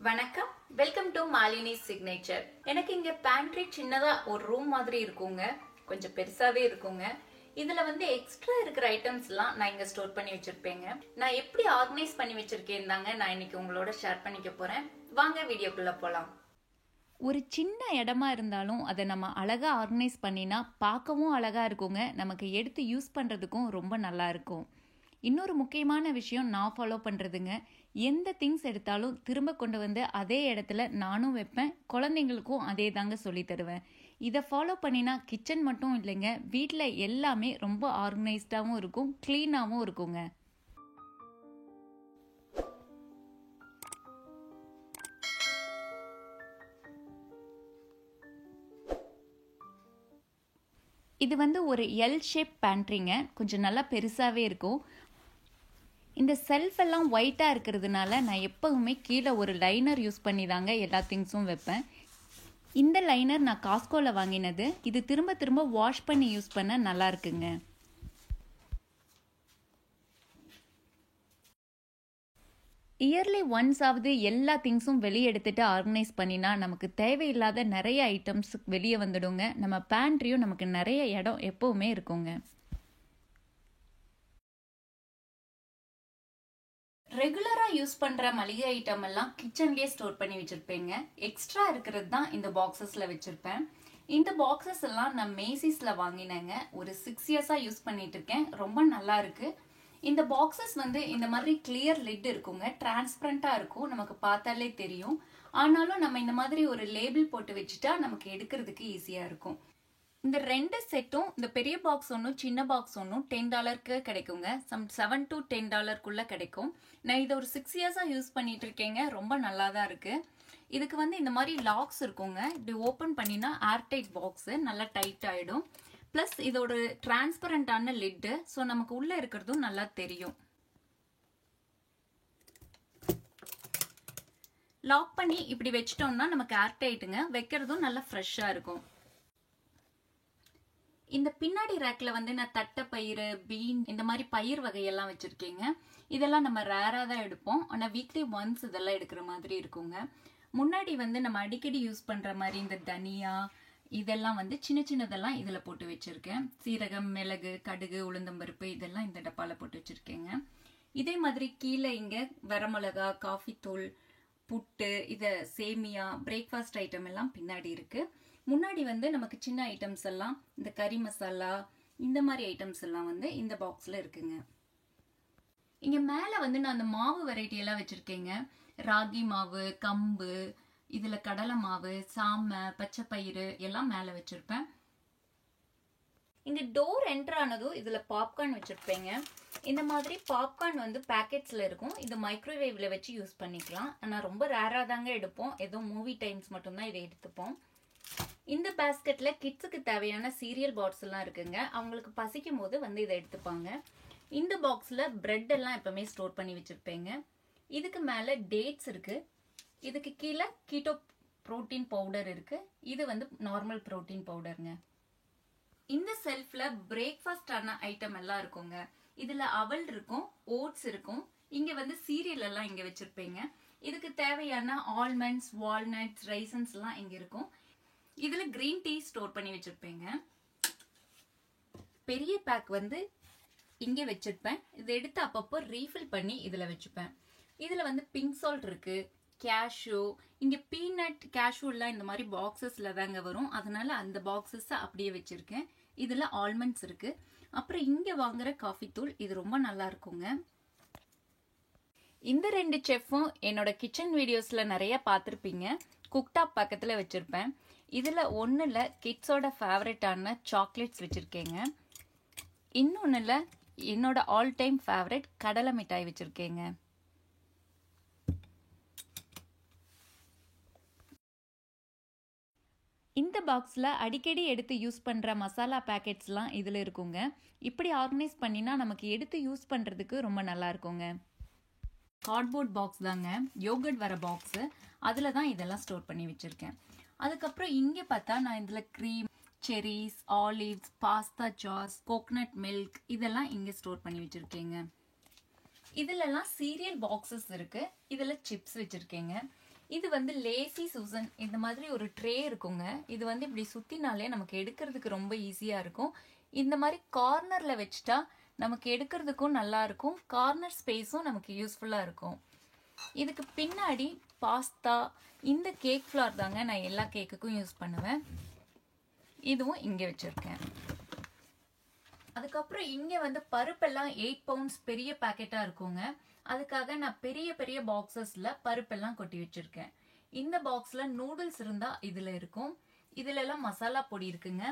வணக்கம், welcome to Malini signature. எனக்கு இங்க பேண்ட்ரி சின்னதா ஒரு ரூம் மாதிரி இருக்குங்க, கொஞ்சம் பெருசாவே இருக்குங்க. இதுல வந்து எக்ஸ்ட்ரா இருக்கிற ஐட்டம்ஸ் எல்லாம் நான் இங்க ஸ்டோர் பண்ணி வச்சிருப்பேங்க. நான் எப்படி ஆர்கனைஸ் பண்ணி வச்சிருக்கேன் தாங்க நான் இன்னைக்கு உங்களோட ஷேர் பண்ணிக்க போறேன். வாங்க வீடியோக்குள்ள போலாம். ஒரு சின்ன இடமா இருந்தாலும் அதை நம்ம அழகா ஆர்கனைஸ் பண்ணினா பார்க்கவும் அழகா இருக்குங்க, நமக்கு எடுத்து யூஸ் பண்றதுக்கும் ரொம்ப நல்லா இருக்கும். இன்னொரு முக்கியமான விஷயம் நான் ஃபாலோ பண்ணுறதுங்க, எந்த திங்ஸ் எடுத்தாலும் திரும்ப கொண்டு வந்து அதே இடத்துல நானும் வைப்பேன், குழந்தைங்களுக்கும் அதே தாங்க சொல்லி தருவேன். இதை ஃபாலோ பண்ணினா கிச்சன் மட்டும் இல்லைங்க, வீட்டில் எல்லாமே ரொம்ப ஆர்கனைஸ்டாகவும் இருக்கும், க்ளீனாகவும் இருக்குங்க. இது வந்து ஒரு எல் ஷேப் பேண்ட்ரிங்க, கொஞ்சம் நல்லா பெருசாகவே இருக்கும். இந்த செல்ஃப் எல்லாம் ஒயிட்டாக இருக்கிறதுனால நான் எப்போவுமே கீழே ஒரு லைனர் யூஸ் பண்ணி தாங்க எல்லா திங்ஸும் வைப்பேன். இந்த லைனர் நான் காஸ்கோவில் வாங்கினது. இது திரும்ப திரும்ப வாஷ் பண்ணி யூஸ் பண்ண நல்லா இருக்குங்க. இயர்லி ஒன்ஸ் ஆவது எல்லா திங்ஸும் வெளியே எடுத்துட்டு ஆர்கனைஸ் பண்ணினா நமக்கு தேவையில்லாத நிறைய ஐட்டம்ஸ் வெளியே வந்துடுங்க. நம்ம பேண்ட்ரியும் நமக்கு நிறைய இடம் எப்போவுமே இருக்குங்க. ரெகுலராக யூஸ் பண்ணுற மளிகை ஐட்டம் எல்லாம் கிச்சன்லேயே ஸ்டோர் பண்ணி வச்சுருப்பேங்க. எக்ஸ்ட்ரா இருக்கிறது தான் இந்த பாக்ஸஸில் வச்சுருப்பேன். இந்த பாக்ஸஸ் எல்லாம் நான் மேசிஸில் வாங்கினேங்க. ஒரு 6 இயர்ஸாக யூஸ் பண்ணிட்டு இருக்கேன், ரொம்ப நல்லா இருக்கு. இந்த பாக்ஸஸ் வந்து இந்த மாதிரி கிளியர் லிட் இருக்குங்க, டிரான்ஸ்பரண்டாக இருக்கும், நமக்கு பார்த்தாலே தெரியும். ஆனாலும் நம்ம இந்த மாதிரி ஒரு லேபிள் போட்டு வச்சுட்டா நமக்கு எடுக்கிறதுக்கு ஈஸியாக இருக்கும். இந்த ரெண்டு செட்டும், இந்த பெரிய பாக்ஸ் ஒன்றும் சின்ன பாக்ஸ் ஒன்றும் $10க்கு கிடைக்குங்க. $7 to $10 கிடைக்கும். நான் இதை ஒரு 6 இயர்ஸாக யூஸ் பண்ணிட்டு இருக்கேங்க, ரொம்ப நல்லா தான் இருக்கு. இதுக்கு வந்து இந்த மாதிரி லாக்ஸ் இருக்குங்க, இப்படி ஓப்பன் பண்ணினா ஏர்டைட் பாக்ஸ் நல்லா டைட் ஆயிடும். பிளஸ் இதோட டிரான்ஸ்பரண்டான லிட்டு, ஸோ நமக்கு உள்ள இருக்கிறதும் நல்லா தெரியும். லாக் பண்ணி இப்படி வச்சிட்டோம்னா நமக்கு ஏர்டைட்டுங்க, வைக்கிறதும் நல்லா ஃப்ரெஷ்ஷாக இருக்கும். இந்த பின்னாடி ரேக்ல வந்து நான் தட்டை பயிறு, பீன், இந்த மாதிரி பயிர் வகையெல்லாம் வச்சிருக்கேங்க. இதெல்லாம் நம்ம ரேரா தான் எடுப்போம், ஆனால் வீக்லி ஒன்ஸ் இதெல்லாம் எடுக்கிற மாதிரி இருக்குங்க. முன்னாடி வந்து நம்ம அடிக்கடி யூஸ் பண்ற மாதிரி இந்த தனியா இதெல்லாம் வந்து சின்ன சின்னதெல்லாம் இதுல போட்டு வச்சிருக்கேன். சீரகம், மிளகு, கடுகு, உளுந்தம்பருப்பு இதெல்லாம் இந்த டப்பால போட்டு வச்சிருக்கேங்க. இதே மாதிரி கீழே இங்க வரமிளகா, காஃபி தூள், புட்டு, இத சேமியா, பிரேக்ஃபாஸ்ட் ஐட்டம் எல்லாம் பின்னாடி இருக்கு. முன்னாடி வந்து நமக்கு சின்ன ஐட்டம்ஸ் எல்லாம் இந்த கறி மசாலா, இந்த மாதிரி ஐட்டம்ஸ் எல்லாம் வந்து இந்த பாக்ஸ்ல இருக்குங்க. இங்க மேல வந்து நான் அந்த மாவு வெரைட்டி எல்லாம் வச்சிருக்கேங்க. ராகி மாவு, கம்பு, இதுல கடலை மாவு, சாமை, பச்சை பயிறு எல்லாம் மேல வச்சிருப்பேன். இங்க டோர் என்டர் ஆனதும் இதுல பாப்கார்ன் வச்சிருப்பேங்க. இந்த மாதிரி பாப்கார்ன் வந்து பேக்கெட்ஸ்ல இருக்கும், இது மைக்ரோவேவ்ல வச்சு யூஸ் பண்ணிக்கலாம். ஆனா ரொம்ப ரேரா தாங்க எடுப்போம், ஏதோ மூவி டைம்ஸ் மட்டும்தான் இதை எடுத்துப்போம். இந்த பேஸ்கெட்ல கிட்ஸுக்கு தேவையான சீரியல் பாட்ஸ் எல்லாம் இருக்குங்க, அவங்களுக்கு பசிக்கும் போது வந்து இதை எடுத்துப்பாங்க. இந்த பாக்ஸ்ல பிரெட் எல்லாம் எப்பவுமே ஸ்டோர் பண்ணி வச்சிருப்பேங்க. இதுக்கு மேல டேட்ஸ் இருக்கு, இதுக்கு கீழே கீட்டோ புரோட்டீன் பவுடர் இருக்கு, இது வந்து நார்மல் புரோட்டீன் பவுடருங்க. இந்த செல்ஃப்ல பிரேக்ஃபாஸ்ட் ஆன ஐட்டம் எல்லாம் இருக்குங்க. இதுல அவல் இருக்கும், ஓட்ஸ் இருக்கும், இங்க வந்து சீரியல் எல்லாம் இங்க வச்சிருப்பேங்க. இதுக்கு தேவையான ஆல்மண்ட்ஸ், வால்நட்ஸ், ரைசன்ஸ் எல்லாம் இங்க இருக்கும். இதுல கிரீன் டீ ஸ்டோர் பண்ணி வச்சிருப்பேங்க. பெரிய பேக் வந்து இங்க வச்சிருப்பேன், இதை எடுத்து அப்பப்போ ரீஃபில் பண்ணி இதுல வச்சுப்பேன். இதுல வந்து பிங்க் சால்ட் இருக்கு, கேஷ்யூ, இங்க பீனட், கேஷ்யூ எல்லாம் இந்த மாதிரி பாக்ஸஸ்ல தாங்க வரும், அதனால அந்த பாக்ஸஸ் அப்படியே வச்சிருக்கேன். இதுல ஆல்மண்ட்ஸ் இருக்கு. அப்புறம் இங்க வாங்குற காஃபி தூள், இது ரொம்ப நல்லா இருக்குங்க. இந்த ரெண்டு செஃப்பும் என்னோட கிச்சன் வீடியோஸ்ல நிறைய பார்த்துருப்பீங்க. குக்டாப் பக்கத்துல வச்சிருப்பேன். இதுல ஒண்ணுல கிட்ஸோட ஃபேவரட்டான சாக்லேட்ஸ் வச்சிருக்கேங்க. இன்னொன்னுல என்னோட ஆல் டைம் ஃபேவரட் கடலை மிட்டாய் வச்சிருக்கேங்க. இந்த பாக்ஸ்ல அடிக்கடி எடுத்து யூஸ் பண்ற மசாலா பேக்கெட்ஸ்லாம் இதுல இருக்குங்க. இப்படி ஆர்கனைஸ் பண்ணினா நமக்கு எடுத்து யூஸ் பண்றதுக்கு ரொம்ப நல்லா இருக்குங்க. கார்ட்போர்ட் பாக்ஸ் தாங்க, யோகர்ட் வர பாக்ஸ், அதுல தான் இதெல்லாம் ஸ்டோர் பண்ணி வச்சிருக்கேன். அதுக்கப்புறம் இங்க பார்த்தா நான் இதுல cream, cherish, olives, pasta sauce, coconut milk இதெல்லாம் இங்க ஸ்டோர் பண்ணி வச்சிருக்கேங்க. இதுலலாம் சீரியல் பாக்ஸஸ் இருக்கு, இதுல சிப்ஸ் வச்சிருக்கேங்க. இது வந்து லேசி சூசன் இந்த மாதிரி ஒரு ட்ரே இருக்குங்க. இது வந்து இப்படி சுத்தினாலே நமக்கு எடுக்கிறதுக்கு ரொம்ப ஈஸியா இருக்கும். இந்த மாதிரி கார்னர்ல வச்சுட்டா நமக்கு எடுக்கிறதுக்கும் நல்லா இருக்கும். கார்னர் ஸ்பேஸும் நமக்கு யூஸ்ஃபுல்லா இருக்கும். இதுக்கு பின்னாடி பாஸ்தா இந்த கேக் ஃப்ளார் தாங்க நான் எல்லா கேக்குக்கும் யூஸ் பண்ணுவேன். இதுவும் இங்கே வச்சிருக்கேன். அதுக்கப்புறம் இங்க வந்து பருப்பெல்லாம் 8 பவுண்ட்ஸ் பெரிய பேக்கெட்டா இருக்குங்க. அதுக்காக நான் பெரிய பெரிய பாக்ஸஸ்ல பருப்பெல்லாம் கொட்டி வச்சிருக்கேன். இந்த பாக்ஸ்ல நூடுல்ஸ் இருந்தா இதுல இருக்கும். இதுல எல்லாம் மசாலா பொடி இருக்குங்க.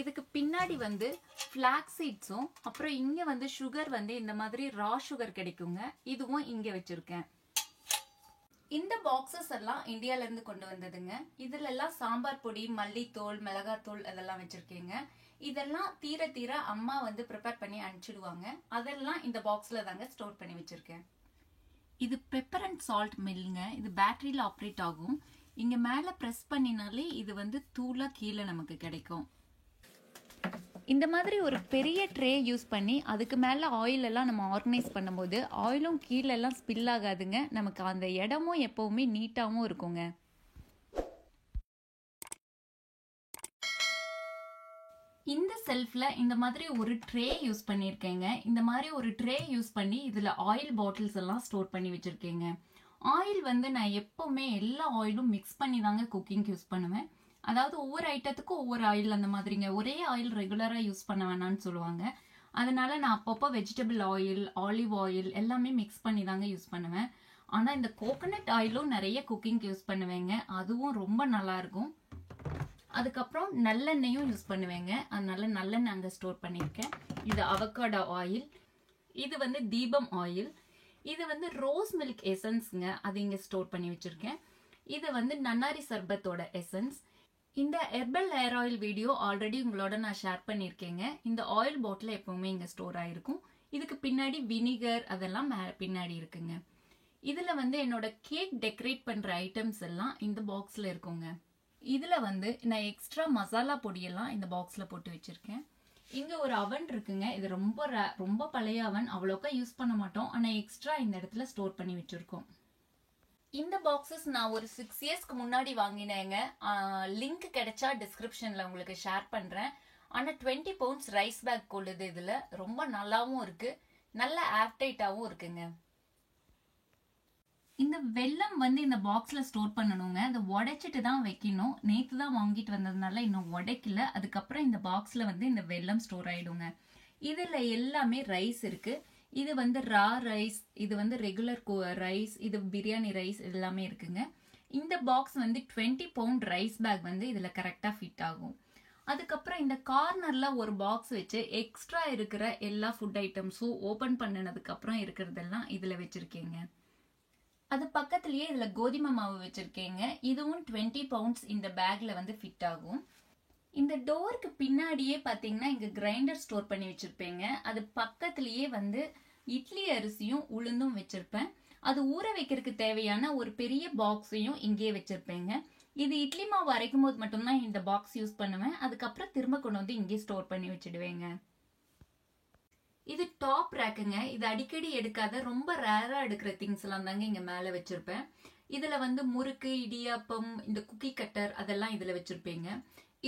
இதுக்கு பின்னாடி வந்து ஃபிளாக்ஸ் சீட்ஸும் அப்புறம் இங்க வந்து சுகர் வந்து இந்த மாதிரி ரா சுகர் கிடைக்குங்க. இதுவும் இங்க வச்சிருக்கேன். இந்த பாக்ஸஸ் எல்லாம் இந்தியால இருந்து கொண்டு வந்ததுங்க. இதுல எல்லாம் சாம்பார் பொடி, மல்லித்தூள், மிளகாத்தூள் அதெல்லாம் வச்சிருக்கீங்க. இதெல்லாம் தீர தீர அம்மா வந்து ப்ரிப்பேர் பண்ணி அனுப்பிச்சிடுவாங்க. அதெல்லாம் இந்த பாக்ஸ்ல தாங்க ஸ்டோர் பண்ணி வச்சிருக்கேன். இது பெப்பர் அண்ட் சால்ட் மில்லுங்க. இது பேட்டரியில ஆப்ரேட் ஆகும். இங்க மேல பிரஸ் பண்ணினாலே இது வந்து தூளா கீழே நமக்கு கிடைக்கும். இந்த மாதிரி ஒரு பெரிய ட்ரே யூஸ் பண்ணி அதுக்கு மேல ஆயில் எல்லாம் நம்ம ஆர்கனைஸ் பண்ணும்போது ஆயிலும் கீழே எல்லாம் ஸ்பில் ஆகாதுங்க. நமக்கு அந்த இடமும் எப்பவுமே நீட்டாவும் இருக்குங்க. இந்த செல்ஃப்ல இந்த மாதிரி ஒரு ட்ரே யூஸ் பண்ணியிருக்கேங்க. இந்த மாதிரி ஒரு ட்ரே யூஸ் பண்ணி இதுல ஆயில் பாட்டில்ஸ் எல்லாம் ஸ்டோர் பண்ணி வச்சிருக்கேங்க. ஆயில் வந்து நான் எப்பவுமே எல்லா ஆயிலும் மிக்ஸ் பண்ணி தாங்க குக்கிங்க்கு யூஸ் பண்ணுவேன். அதாவது ஒவ்வொரு ஐட்டத்துக்கும் ஒவ்வொரு ஆயில் அந்த மாதிரிங்க. ஒரே ஆயில் ரெகுலரா யூஸ் பண்ண வேணாம்னு சொல்லுவாங்க. அதனால நான் அப்பப்போ வெஜிடபிள் ஆயில், ஆலிவ் ஆயில் எல்லாமே மிக்ஸ் பண்ணி தாங்க யூஸ் பண்ணுவேன். ஆனா இந்த கோகனட் ஆயிலும் நிறைய குக்கிங்க்கு யூஸ் பண்ணுவேங்க. அதுவும் ரொம்ப நல்லா இருக்கும். அதுக்கப்புறம் நல்லெண்ணெயும் யூஸ் பண்ணுவேங்க. அதனால நல்லெண்ணெய் அங்கே ஸ்டோர் பண்ணியிருக்கேன். இது அவகாடோ ஆயில். இது வந்து தீபம் ஆயில். இது வந்து ரோஸ் மில்க் எசன்ஸ்ங்க. அது இங்கே ஸ்டோர் பண்ணி வச்சிருக்கேன். இது வந்து நன்னாரி சர்பத்தோட எசன்ஸ். இந்த herbal hair oil video already உங்களோட நான் ஷேர் பண்ணியிருக்கேங்க. இந்த ஆயில் பாட்டில் எப்பவுமே இங்கே ஸ்டோர் ஆயிருக்கும். இதுக்கு பின்னாடி வினிகர் அதெல்லாம் பின்னாடி இருக்குங்க. இதுல வந்து என்னோட கேக் டெக்கரேட் பண்ற ஐட்டம்ஸ் எல்லாம் இந்த பாக்ஸ்ல இருக்குங்க. இதுல வந்து நான் எக்ஸ்ட்ரா மசாலா பொடியெல்லாம் இந்த பாக்ஸ்ல போட்டு வச்சிருக்கேன். இங்க ஒரு அவன் இருக்குங்க. இது ரொம்ப பழைய அவன், அவ்வளோக்கா யூஸ் பண்ண மாட்டோம். ஆனா எக்ஸ்ட்ரா இந்த இடத்துல ஸ்டோர் பண்ணி வச்சிருக்கோம். இந்த பாக்ஸஸ் நான் ஒரு 6 இயர்ஸ்க்கு முன்னாடி வாங்கினேங்க. லிங்க் கிடைச்சா டிஸ்கிரிப்ஷன்ல உங்களுக்கு ஷேர் பண்றேன். ஆனா 20 பவுண்ட்ஸ் ரைஸ் பேக் கொள்ளுது. இதுல ரொம்ப நல்லாவும் இருக்கு, நல்ல ஏர்டைட்டாவும் இருக்குங்க. இந்த வெல்லம் வந்து இந்த பாக்ஸ்ல ஸ்டோர் பண்ணணுங்க. அதை உடைச்சிட்டு தான் வைக்கணும். நேத்து தான் வாங்கிட்டு வந்ததுனால இன்னும் உடைக்கல. அதுக்கப்புறம் இந்த பாக்ஸ்ல வந்து இந்த வெல்லம் ஸ்டோர் ஆயிடுங்க. இதுல எல்லாமே ரைஸ் இருக்கு. இது வந்து ரா ரைஸ், இது வந்து ரெகுலர் ரைஸ், இது பிரியாணி ரைஸ் எல்லாமே இருக்குங்க. இந்த பாக்ஸ் வந்து 20 பவுண்ட் ரைஸ் பேக் வந்து இதுல கரெக்டா ஃபிட் ஆகும். அதுக்கப்புறம் இந்த கார்னர்ல ஒரு பாக்ஸ் வச்சு எக்ஸ்ட்ரா இருக்கிற எல்லா ஃபுட் ஐட்டம்ஸும் ஓபன் பண்ணினதுக்கு அப்புறம் இருக்கிறதெல்லாம் இதுல வச்சிருக்கேங்க. அது பக்கத்துலயே இதுல கோதுமை மாவு வச்சிருக்கேங்க. இதுவும் 20 பவுண்ட்ஸ் இந்த பேக்ல வந்து ஃபிட் ஆகும். இந்த டோருக்கு பின்னாடியே பாத்தீங்கன்னா இங்க கிரைண்டர் ஸ்டோர் பண்ணி வச்சிருப்பேங்க. அது பக்கத்திலேயே வந்து இட்லி அரிசியும் உளுந்தும் வச்சிருப்பேன். அது ஊற வைக்கிறதுக்கு தேவையான ஒரு பெரிய பாக்ஸையும் இங்கேயே வச்சிருப்பேங்க. இது இட்லி மாவு அரைக்கும் போது மட்டும்தான் இந்த பாக்ஸ் யூஸ் பண்ணுவேன். அதுக்கப்புறம் திரும்ப கொண்டு வந்து இங்கே ஸ்டோர் பண்ணி வச்சிடுவேங்க. இது டாப் ரேக்குங்க. இது அடிக்கடி எடுக்காத ரொம்ப ரேரா எடுக்கிற திங்ஸ் எல்லாம் தாங்க இங்க மேல வச்சிருப்பேன். இதுல வந்து முறுக்கு, இடியாப்பம், இந்த குக்கி கட்டர் அதெல்லாம் இதுல வச்சிருப்பேங்க.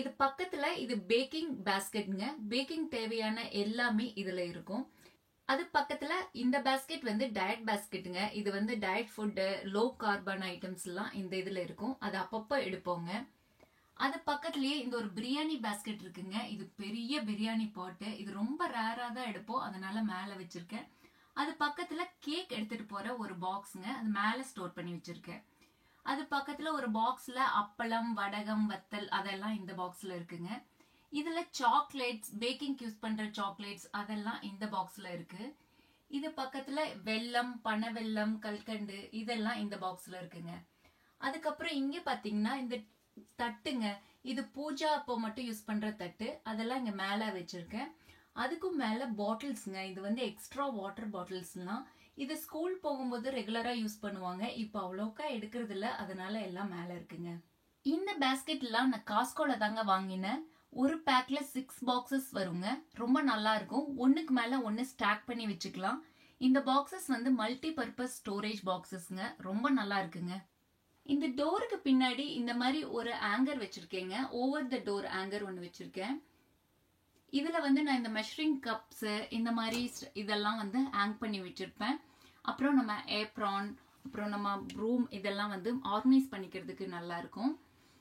இது பக்கத்துல இது பேக்கிங் பாஸ்கெட்ங்க. பேக்கிங் தேவையான எல்லாமே இதுல இருக்கும். அது பக்கத்துல இந்த பாஸ்கெட் வந்து டயட் பாஸ்கெட்டுங்க. இது வந்து டயட் ஃபுட், லோ கார்பான ஐட்டம்ஸ் எல்லாம் இந்த இதுல இருக்கும். அது அப்பப்போ எடுப்போங்க. அது பக்கத்துலயே இந்த ஒரு பிரியாணி பாஸ்கெட் இருக்குங்க. இது பெரிய பிரியாணி பாட்டு. இது ரொம்ப ரேரா தான் எடுப்போம், அதனால மேல வச்சிருக்கேன். அது பக்கத்துல கேக் எடுத்துட்டு போற ஒரு பாக்ஸ்ங்க. அது மேல ஸ்டோர் பண்ணி வச்சிருக்கேன். அது பக்கத்துல ஒரு பாக்ஸ்ல அப்பளம், வடகம், வத்தல் அதெல்லாம் இந்த பாக்ஸ்ல இருக்குங்க. இதுல சாக்லேட்ஸ், பேக்கிங் யூஸ் பண்ற சாக்லேட்ஸ் அதெல்லாம் இந்த பாக்ஸ்ல இருக்கு. இது பக்கத்துல வெல்லம், பனவெல்லம், கல்கண்டு இதெல்லாம் இந்த பாக்ஸ்ல இருக்குங்க. அதுக்கப்புறம் இங்க பாத்தீங்கன்னா இந்த தட்டுங்க. இது பூஜா அப்போ மட்டும் யூஸ் பண்ற தட்டு. அதெல்லாம் இங்க மேல வச்சிருக்கேன். அதுக்கும் மேல பாட்டில்ஸ்ங்க. இது வந்து எக்ஸ்ட்ரா வாட்டர் பாட்டில்ஸ்லாம். இது ஸ்கூல் போகும்போது ரெகுலரா யூஸ் பண்ணுவாங்க. இப்போ அவ்வளோக்கா எடுக்கிறது இல்ல, அதனால எல்லாம் மேல இருக்குங்க. இந்த பேஸ்கெட் எல்லாம் நான் காஸ்கோல தாங்க வாங்கினேன். ஒரு பேக்ல 6 பாக்ஸஸ் வருங்க. ரொம்ப நல்லா இருக்கும். ஒண்ணுக்கு மேல ஒன்னு ஸ்டாக் பண்ணி வச்சுக்கலாம். இந்த பாக்ஸஸ் வந்து மல்டி பர்பஸ் ஸ்டோரேஜ் பாக்ஸஸ்ங்க. ரொம்ப நல்லா இருக்குங்க. இந்த டோருக்கு பின்னாடி இந்த மாதிரி ஒரு ஆங்கர் வச்சிருக்கேங்க. ஓவர் த டோர் ஆங்கர் ஒன்று வச்சிருக்கேன். இதுல வந்து நான் இந்த மெஷரிங் கப்ஸ் இந்த மாதிரி இதெல்லாம் வந்து ஹேங் பண்ணி வச்சிருப்பேன். அப்புறம் நம்ம ஏப்ரான், அப்புறம் நம்ம ப்ரூம் இதெல்லாம் வந்து ஆர்கனைஸ் பண்ணிக்கிறதுக்கு நல்லா இருக்கும்.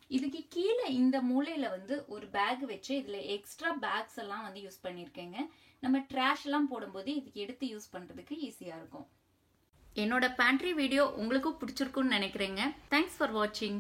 இதுக்கு கீழே இந்த மூலையில வந்து ஒரு பேக் வச்சு இதுல எக்ஸ்ட்ரா பேக்ஸ் எல்லாம் வந்து யூஸ் பண்ணிருக்கேங்க. நம்ம ட்ராஷ் எல்லாம் போடும்போது இதுக்கு எடுத்து யூஸ் பண்றதுக்கு ஈஸியா இருக்கும். என்னோட பேண்ட்ரி வீடியோ உங்களுக்கும் பிடிச்சிருக்கும்னு நினைக்கிறேங்க. தேங்க்ஸ் ஃபார் வாட்சிங்.